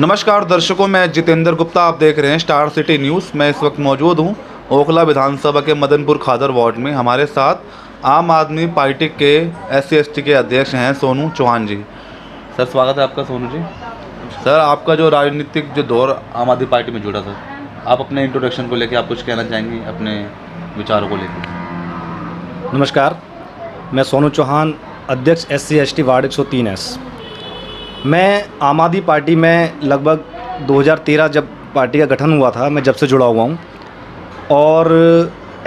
नमस्कार दर्शकों, मैं जितेंद्र गुप्ता। आप देख रहे हैं स्टार सिटी न्यूज़। मैं इस वक्त मौजूद हूं ओखला विधानसभा के मदनपुर खादर वार्ड में। हमारे साथ आम आदमी पार्टी के SC/ST के अध्यक्ष हैं सोनू चौहान जी। सर, स्वागत है आपका सोनू जी। सर, आपका जो राजनीतिक जो दौर आम आदमी पार्टी में जुड़ा, सर आप अपने इंट्रोडक्शन को लेकर आप कुछ कहना चाहेंगे, अपने विचारों को लेकर? नमस्कार, मैं सोनू चौहान, अध्यक्ष SC/ST वार्ड 103S। मैं आम आदमी पार्टी में लगभग 2013 जब पार्टी का गठन हुआ था, मैं जब से जुड़ा हुआ हूँ और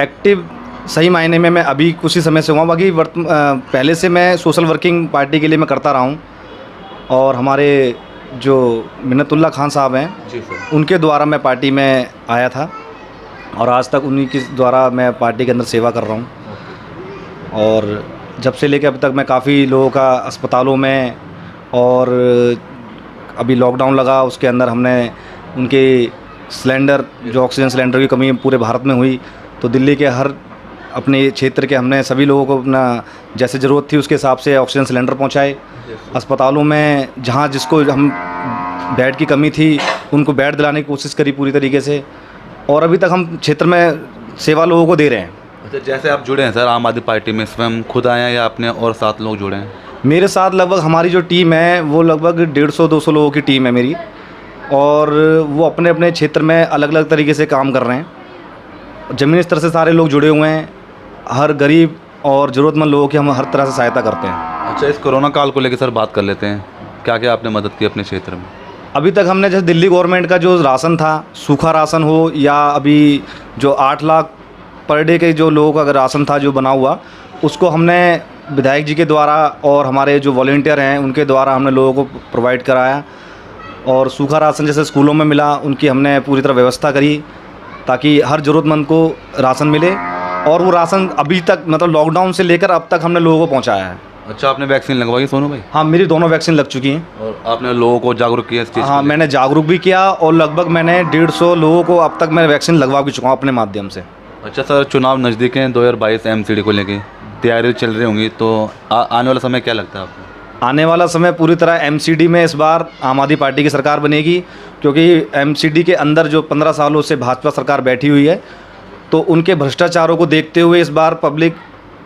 एक्टिव सही मायने में मैं अभी कुछ ही समय से हुआ। बाकी पहले से मैं सोशल वर्किंग पार्टी के लिए मैं करता रहा हूँ और हमारे जो मिन्नतुल्लाह खान साहब हैं जी सर, उनके द्वारा मैं पार्टी में आया था और आज तक उन्हीं के द्वारा मैं पार्टी के अंदर सेवा कर रहा हूँ। और जब से लेकर अभी तक मैं काफ़ी लोगों का अस्पतालों में, और अभी लॉकडाउन लगा उसके अंदर हमने उनके सिलेंडर, जो ऑक्सीजन सिलेंडर की कमी पूरे भारत में हुई, तो दिल्ली के हर अपने क्षेत्र के हमने सभी लोगों को अपना जैसे ज़रूरत थी उसके हिसाब से ऑक्सीजन सिलेंडर पहुंचाए। अस्पतालों में जहां जिसको हम बेड की कमी थी उनको बेड दिलाने की कोशिश करी पूरी तरीके से, और अभी तक हम क्षेत्र में सेवा लोगों को दे रहे हैं। अच्छा, जैसे आप जुड़े हैं सर आम आदमी पार्टी में, स्वयं खुद आए हैं या अपने और 7 लोग जुड़े हैं? मेरे साथ लगभग हमारी जो टीम है वो लगभग 150-200 लोगों की टीम है मेरी, और वो अपने अपने क्षेत्र में अलग अलग तरीके से काम कर रहे हैं। ज़मीनी स्तर से सारे लोग जुड़े हुए हैं। हर गरीब और ज़रूरतमंद लोगों की हम हर तरह से सहायता करते हैं। अच्छा, इस कोरोना काल को लेकर सर बात कर लेते हैं। क्या क्या आपने मदद की अपने क्षेत्र में? अभी तक हमने जैसे दिल्ली गवर्नमेंट का जो राशन था, सूखा राशन हो या अभी जो 8 लाख पर डे के जो लोगों का अगर राशन था जो बना हुआ, उसको हमने विधायक जी के द्वारा और हमारे जो वॉलंटियर हैं उनके द्वारा हमने लोगों को प्रोवाइड कराया। और सूखा राशन जैसे स्कूलों में मिला, उनकी हमने पूरी तरह व्यवस्था करी ताकि हर ज़रूरतमंद को राशन मिले। और वो राशन अभी तक मतलब लॉकडाउन से लेकर अब तक हमने लोगों को पहुंचाया है। अच्छा, आपने वैक्सीन लगवाई सोनू भाई? हाँ, मेरी दोनों वैक्सीन लग चुकी हैं। और आपने लोगों को जागरूक किया इस चीज़? हाँ, मैंने जागरूक भी किया और लगभग मैंने 150 लोगों को अब तक मैं वैक्सीन लगवा भी चुका हूँ अपने माध्यम से। अच्छा सर, चुनाव नज़दीक हैं, 2022 MCD को लेके तैयारी चल रही होंगी, तो आने वाला समय क्या लगता है आपको? आने वाला समय पूरी तरह MCD में इस बार आम आदमी पार्टी की सरकार बनेगी, क्योंकि MCD के अंदर जो 15 सालों से भाजपा सरकार बैठी हुई है, तो उनके भ्रष्टाचारों को देखते हुए इस बार पब्लिक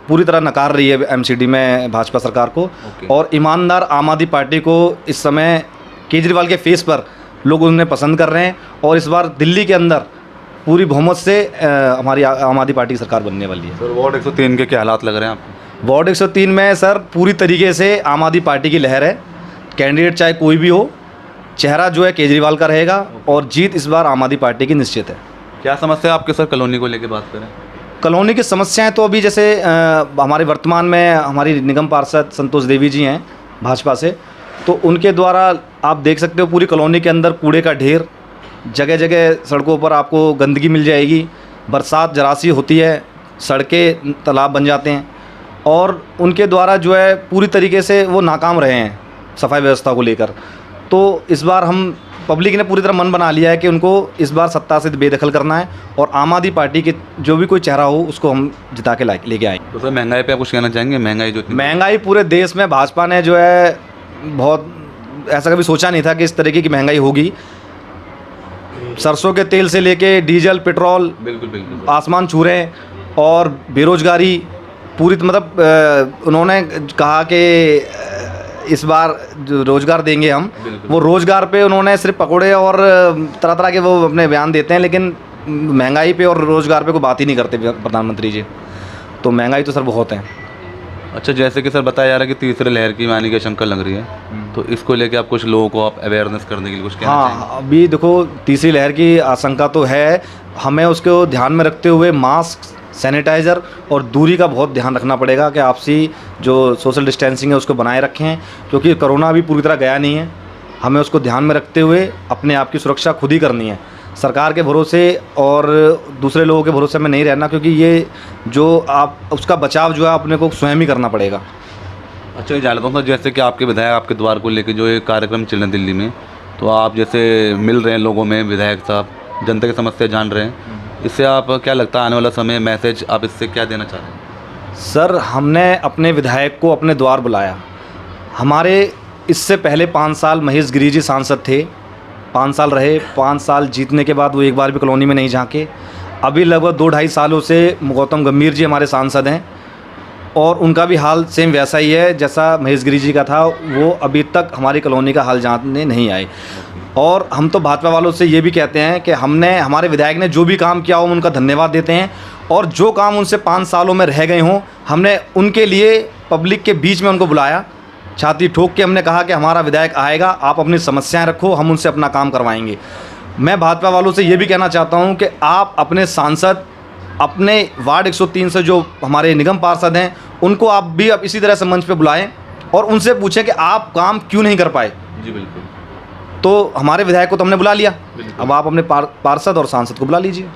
पूरी तरह नकार रही है MCD में भाजपा सरकार को। और ईमानदार आम आदमी पार्टी को इस समय केजरीवाल के फेस पर लोग उन्हें पसंद कर रहे हैं, और इस बार दिल्ली के अंदर पूरी बहुमत से हमारी आम आदमी पार्टी की सरकार बनने वाली है। सर, वार्ड 103 के क्या हालात लग रहे हैं आपको? वार्ड 103 में सर पूरी तरीके से आम आदमी पार्टी की लहर है। कैंडिडेट चाहे कोई भी हो, चेहरा जो है केजरीवाल का रहेगा और जीत इस बार आम आदमी पार्टी की निश्चित है। क्या समस्या आपके सर कॉलोनी को लेकर बात करें? कॉलोनी की समस्याएं तो अभी जैसे हमारे वर्तमान में हमारी निगम पार्षद संतोष देवी जी हैं भाजपा से, तो उनके द्वारा आप देख सकते हो पूरी कॉलोनी के अंदर कूड़े का ढेर, जगह जगह सड़कों पर आपको गंदगी मिल जाएगी। बरसात जरासी होती है, सड़कें तालाब बन जाते हैं, और उनके द्वारा जो है पूरी तरीके से वो नाकाम रहे हैं सफाई व्यवस्था को लेकर। तो इस बार हम पब्लिक ने पूरी तरह मन बना लिया है कि उनको इस बार सत्ता से बेदखल करना है, और आम आदमी पार्टी के जो भी कोई चेहरा हो उसको हम जिता के लेके आएंगे। तो सर, महंगाई पे आप कुछ कहना चाहेंगे? महंगाई पूरे देश में भाजपा ने जो है बहुत, ऐसा कभी सोचा नहीं था कि इस तरीके की महंगाई होगी। सरसों के तेल से लेके डीजल, पेट्रोल बिल्कुल आसमान छू रहे हैं, और बेरोजगारी पूरी मतलब उन्होंने कहा कि इस बार जो रोज़गार देंगे हम, वो रोज़गार पे उन्होंने सिर्फ पकौड़े और तरह तरह के वो अपने बयान देते हैं, लेकिन महंगाई पे और रोज़गार पे कोई बात ही नहीं करते प्रधानमंत्री जी। तो महंगाई तो सर बहुत है। अच्छा, जैसे कि सर बताया जा रहा है कि तीसरे लहर की आने की आशंका लग रही है, तो इसको लेके आप कुछ लोगों को आप अवेयरनेस करने के लिए कुछ कहना चाहेंगे? हाँ, अभी देखो तीसरी लहर की आशंका तो है, हमें उसको ध्यान में रखते हुए मास्क, सैनिटाइज़र और दूरी का बहुत ध्यान रखना पड़ेगा कि आपसी जो सोशल डिस्टेंसिंग है उसको बनाए रखें, क्योंकि कोरोना अभी पूरी तरह गया नहीं है। हमें उसको ध्यान में रखते हुए अपने आप की सुरक्षा खुद ही करनी है। सरकार के भरोसे और दूसरे लोगों के भरोसे में नहीं रहना, क्योंकि ये जो आप उसका बचाव जो है अपने को स्वयं ही करना पड़ेगा। अच्छा, ये जान लेता हूँ सर, जैसे कि आपके विधायक आपके द्वार को लेकर जो ये कार्यक्रम चल रहे हैं दिल्ली में, तो आप जैसे मिल रहे हैं लोगों में, विधायक साहब जनता की समस्या जान रहे हैं, इससे आप क्या लगता है आने वाला समय मैसेज आप इससे क्या देना चाह रहे हैं? सर, हमने अपने विधायक को अपने द्वार बुलाया। हमारे इससे पहले 5 साल महेश गिरी जी सांसद थे, 5 साल रहे, 5 साल जीतने के बाद वो एक बार भी कॉलोनी में नहीं झांके। अभी लगभग 2-2.5 सालों से गौतम गंभीर जी हमारे सांसद हैं और उनका भी हाल सेम वैसा ही है जैसा महेश गिरी जी का था। वो अभी तक हमारी कॉलोनी का हाल जानने नहीं आए। और हम तो भाजपा वालों से ये भी कहते हैं कि हमारे विधायक ने जो भी काम किया हो हम उनका धन्यवाद देते हैं, और जो काम उनसे 5 सालों में रह गए हों हमने उनके लिए पब्लिक के बीच में उनको बुलाया, छाती ठोक के हमने कहा कि हमारा विधायक आएगा, आप अपनी समस्याएं रखो, हम उनसे अपना काम करवाएंगे। मैं भाजपा वालों से ये भी कहना चाहता हूं कि आप अपने सांसद, अपने वार्ड 103 से जो हमारे निगम पार्षद हैं उनको आप भी अब इसी तरह से मंच पे बुलाएं और उनसे पूछें कि आप काम क्यों नहीं कर पाए। जी बिल्कुल। तो हमारे विधायक को तो हमने बुला लिया, अब आप अपने पार्षद और सांसद को बुला लीजिए।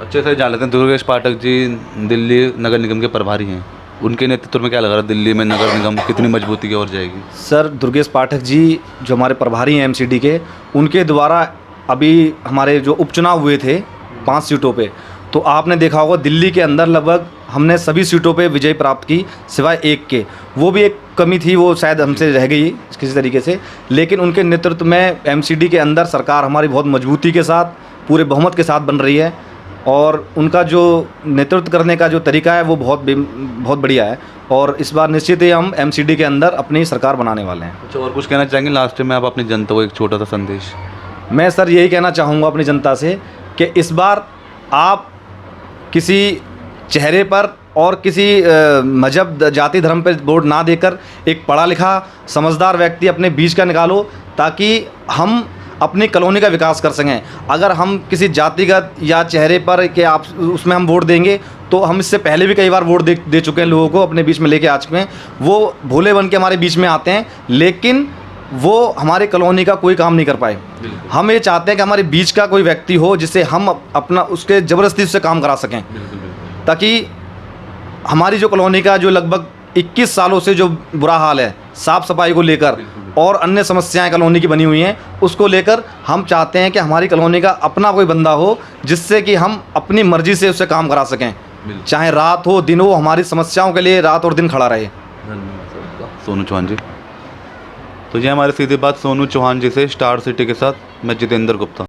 अच्छे से जान लेते हैं, दुर्गेश पाठक जी दिल्ली नगर निगम के प्रभारी हैं, उनके नेतृत्व में क्या लग रहा है दिल्ली में नगर निगम कितनी मजबूती की ओर जाएगी? सर, दुर्गेश पाठक जी जो हमारे प्रभारी हैं एमसीडी के, उनके द्वारा अभी हमारे जो उपचुनाव हुए थे 5 सीटों पे, तो आपने देखा होगा दिल्ली के अंदर लगभग हमने सभी सीटों पे विजय प्राप्त की सिवाय एक के। वो भी एक कमी थी, वो शायद हमसे रह गई किसी तरीके से, लेकिन उनके नेतृत्व में एमसीडी के अंदर सरकार हमारी बहुत मजबूती के साथ पूरे बहुमत के साथ बन रही है और उनका जो नेतृत्व करने का जो तरीका है वो बहुत बढ़िया है और इस बार निश्चित ही हम एमसीडी के अंदर अपनी सरकार बनाने वाले हैं। अच्छा, और कुछ कहना चाहेंगे लास्ट में आप अपनी जनता को एक छोटा सा संदेश? मैं सर यही कहना चाहूँगा अपनी जनता से कि इस बार आप किसी चेहरे पर और किसी मजहब जाति धर्म पर वोट ना देकर एक पढ़ा लिखा समझदार व्यक्ति अपने बीच का निकालो ताकि हम अपनी कॉलोनी का विकास कर सकें। अगर हम किसी जातिगत या चेहरे पर कि आप उसमें हम वोट देंगे तो हम इससे पहले भी कई बार वोट दे चुके हैं, लोगों को अपने बीच में लेके आ चुके हैं, वो भोले बन के हमारे बीच में आते हैं लेकिन वो हमारे कॉलोनी का कोई काम नहीं कर पाए। हम ये चाहते हैं कि हमारे बीच का कोई व्यक्ति हो जिससे हम अपना उसके ज़बरदस्ती से काम करा सकें, ताकि हमारी जो कॉलोनी का जो लगभग 21 सालों से जो बुरा हाल है साफ़ सफाई को लेकर और अन्य समस्याएं कॉलोनी की बनी हुई हैं उसको लेकर हम चाहते हैं कि हमारी कॉलोनी का अपना कोई बंदा हो जिससे कि हम अपनी मर्ज़ी से उससे काम करा सकें, चाहे रात हो दिन हो, हमारी समस्याओं के लिए रात और दिन खड़ा रहे। सोनू चौहान जी। तो ये हमारी सीधी बात सोनू चौहान जी से, स्टार सिटी के साथ मैं जितेंद्र गुप्ता।